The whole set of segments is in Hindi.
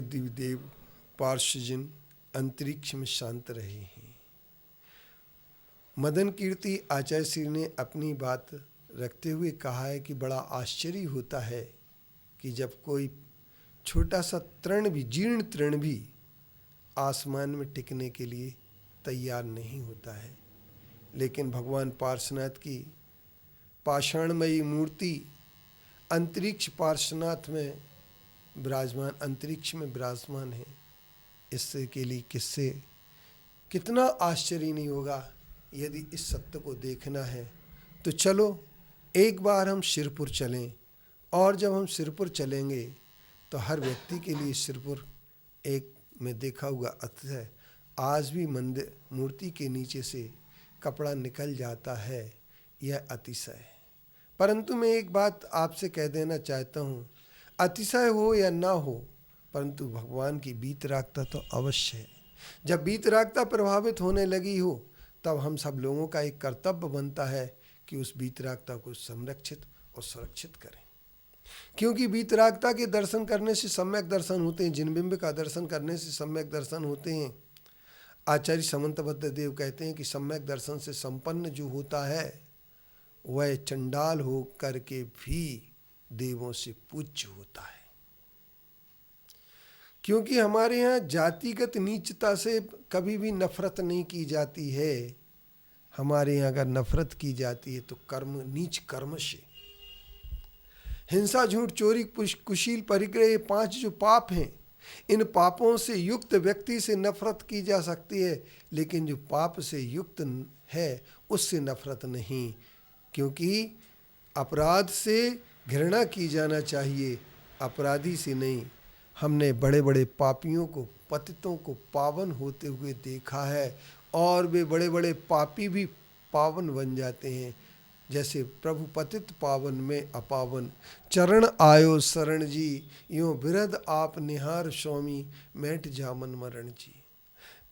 के दिव्यदेव पार्षजन अंतरिक्ष में शांत रहे हैं। मदन कीर्ति आचार्य श्री ने अपनी बात रखते हुए कहा है कि बड़ा आश्चर्य होता है कि जब कोई छोटा सा तृण भी, जीर्ण तृण भी आसमान में टिकने के लिए तैयार नहीं होता है, लेकिन भगवान पार्श्वनाथ की पाषाणमयी मूर्ति अंतरिक्ष पार्श्वनाथ में विराजमान, अंतरिक्ष में विराजमान है। इससे के लिए किससे कितना आश्चर्य नहीं होगा। यदि इस सत्य को देखना है तो चलो एक बार हम शिरपुर चलें, और जब हम शिरपुर चलेंगे तो हर व्यक्ति के लिए शिरपुर एक में देखा हुआ अर्थ है। आज भी मंदिर मूर्ति के नीचे से कपड़ा निकल जाता है, यह अतिशय है। परंतु मैं एक बात आपसे कह देना चाहता हूँ, अतिशय हो या ना हो, परंतु भगवान की वीतरागता तो अवश्य है। जब वीतरागता प्रभावित होने लगी हो तब हम सब लोगों का एक कर्तव्य बनता है कि उस वीतरागता को संरक्षित और सुरक्षित करें, क्योंकि वीतरागता के दर्शन करने से सम्यक दर्शन होते हैं, जिनबिंब का दर्शन करने से सम्यक दर्शन होते हैं। आचार्य समंतबद्ध देव कहते हैं कि सम्यक दर्शन से संपन्न जो होता है वह चंडाल हो करके भी देवों से पूज्य होता है। क्योंकि हमारे यहाँ जातिगत नीचता से कभी भी नफरत नहीं की जाती है। हमारे यहाँ अगर नफरत की जाती है तो कर्म, नीच कर्म से, हिंसा, झूठ, चोरी, कुशील, परिग्रह, ये 5 जो पाप हैं, इन पापों से युक्त व्यक्ति से नफरत की जा सकती है, लेकिन जो पाप से युक्त है उससे नफरत नहीं। क्योंकि अपराध से घृणा की जाना चाहिए, अपराधी से नहीं। हमने बड़े बड़े पापियों को, पतितों को पावन होते हुए देखा है, और वे बड़े बड़े पापी भी पावन बन जाते हैं। जैसे प्रभु पतित पावन में अपावन, चरण आयो शरण जी, यूँ बिरध आप निहार स्वामी, मैट जामन मरण जी।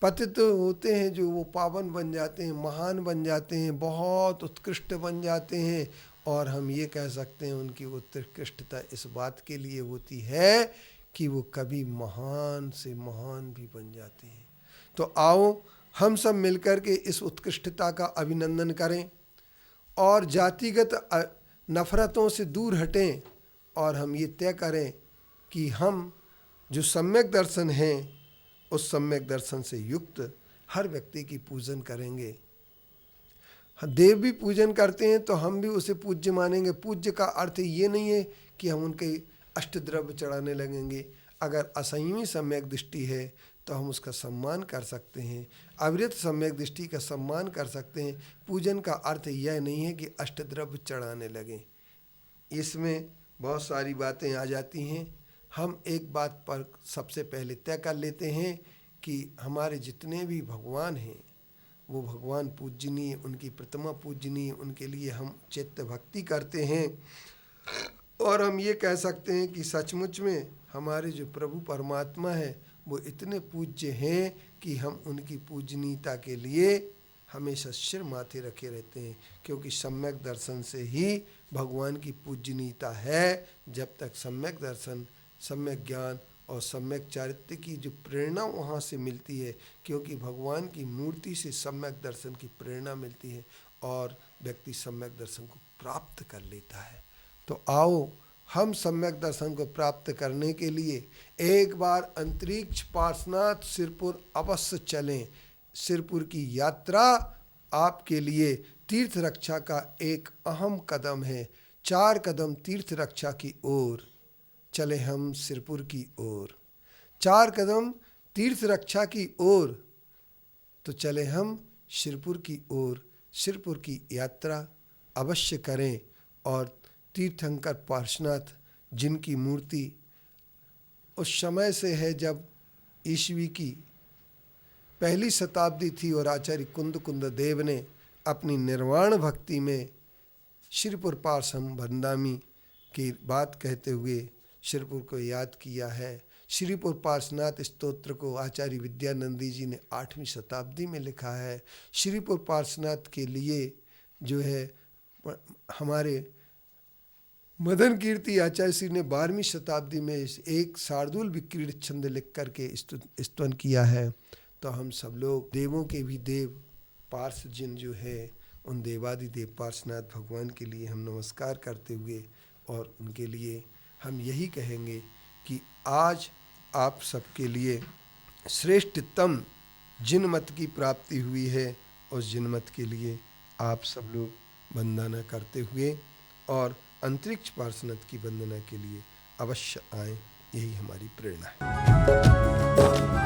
पतित होते हैं जो वो पावन बन जाते हैं, महान बन जाते हैं, बहुत उत्कृष्ट बन जाते हैं। और हम ये कह सकते हैं उनकी उत्कृष्टता इस बात के लिए होती है कि वो कभी महान से महान भी बन जाते हैं। तो आओ हम सब मिलकर के इस उत्कृष्टता का अभिनंदन करें और जातिगत नफरतों से दूर हटें, और हम ये तय करें कि हम जो सम्यक दर्शन हैं उस सम्यक दर्शन से युक्त हर व्यक्ति की पूजन करेंगे। देव भी पूजन करते हैं तो हम भी उसे पूज्य मानेंगे। पूज्य का अर्थ ये नहीं है कि हम उनके अष्टद्रव्य चढ़ाने लगेंगे। अगर असंयमी सम्यक दृष्टि है तो हम उसका सम्मान कर सकते हैं, अविरत सम्यक दृष्टि का सम्मान कर सकते हैं। पूजन का अर्थ यह नहीं है कि अष्टद्रव्य चढ़ाने लगें। इसमें बहुत सारी बातें आ जाती हैं। हम एक बात पर सबसे पहले तय कर लेते हैं कि हमारे जितने भी भगवान हैं वो भगवान पूजनीय, उनकी प्रतिमा पूजनीय, उनके लिए हम चित्त भक्ति करते हैं। और हम ये कह सकते हैं कि सचमुच में हमारे जो प्रभु परमात्मा है वो इतने पूज्य हैं कि हम उनकी पूजनीयता के लिए हमेशा सिर माथे रखे रहते हैं, क्योंकि सम्यक दर्शन से ही भगवान की पूजनीयता है। जब तक सम्यक दर्शन, सम्यक ज्ञान और सम्यक चारित्र्य की जो प्रेरणा वहाँ से मिलती है, क्योंकि भगवान की मूर्ति से सम्यक दर्शन की प्रेरणा मिलती है और व्यक्ति सम्यक दर्शन को प्राप्त कर लेता है। तो आओ हम सम्यक दर्शन को प्राप्त करने के लिए एक बार अंतरिक्ष पार्श्वनाथ सिरपुर अवश्य चलें। सिरपुर की यात्रा आपके लिए तीर्थ रक्षा का एक अहम कदम है। 4 कदम तीर्थ रक्षा की ओर चले हम सिरपुर की ओर, 4 कदम तीर्थ रक्षा की ओर, तो चले हम सिरपुर की ओर। सिरपुर की यात्रा अवश्य करें और तीर्थंकर पार्श्वनाथ जिनकी मूर्ति उस समय से है जब ईस्वी की 1ली शताब्दी थी और आचार्य कुंद देव ने अपनी निर्वाण भक्ति में श्रीपुर पार्श्व भंडामी की बात कहते हुए श्रीपुर को याद किया है। श्रीपुर पार्श्वनाथ स्तोत्र को आचार्य विद्यानंदी जी ने 8वीं शताब्दी में लिखा है। श्रीपुर पार्श्वनाथ के लिए जो है हमारे मदन कीर्ति आचार्य श्री ने 12वीं शताब्दी में एक शार्दूल विक्रीडित छंद लिख करके स्तवन किया है। तो हम सब लोग देवों के भी देव पार्श जिन जो है उन देवादिदेव पार्श्वनाथ भगवान के लिए हम नमस्कार करते हुए और उनके लिए हम यही कहेंगे कि आज आप सबके लिए श्रेष्ठतम जिन मत की प्राप्ति हुई है, उस जिन मत के लिए आप सब लोग वंदना करते हुए और अंतरिक्ष पार्श्वनाथ की वंदना के लिए अवश्य आएं, यही हमारी प्रेरणा है।